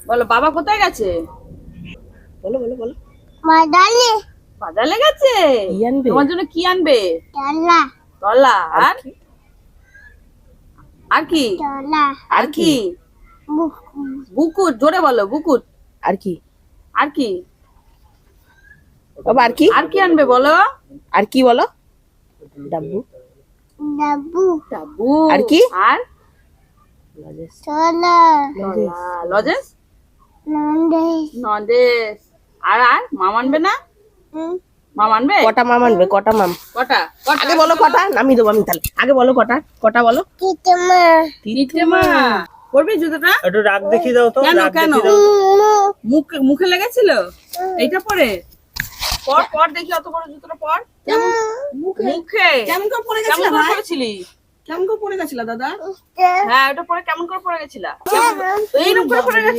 বলো বাবা কোথায় গেছে? বলো বলো বলো। বাদালে বাজারে গেছে। কি আনবে? তোমার জন্য কি আনবে? তলা তলা আর কি? আর কি? তলা আর কি? বুকু বুকুট, জোরে বলো বুকুট। আর কি আর কি? বাবা? আর কি? আর কি আনবে বলো? আর কি বলো? ডাব্বু। ডাবু টাবু। আর কি? আর লজেস। তলা তলা, লজেস, নন্দে নদেশ। আর আর মাম আনবে না? মাম আনবে? কটা মাম আনবে? কটা মাম? কটা? কটা? আগে বলো কটা, নামিয়ে দেবো আমি তাহলে। আগে বলো কটা, কটা বলো। কিতমা তিনটে মা। পরবি জুতোটা? একটু রাগ দেখিয়ে দাও তো, কেন রাগ কেন? দেখিয়ে দাও। মুখে মুখে লেগেছিল? এইটা পরে পর পর দেখি, অত বড় জুতোটা পর। মুখে কেমন করে পড়ে কেমন গেছিলা করে ভাই? পরেছিলি? কেমন করে পড়ে গেছিলা দাদা? হ্যাঁ, ওটা পরে কেমন করে পরে গেছিলা? এইরকম করে পরে গেছে।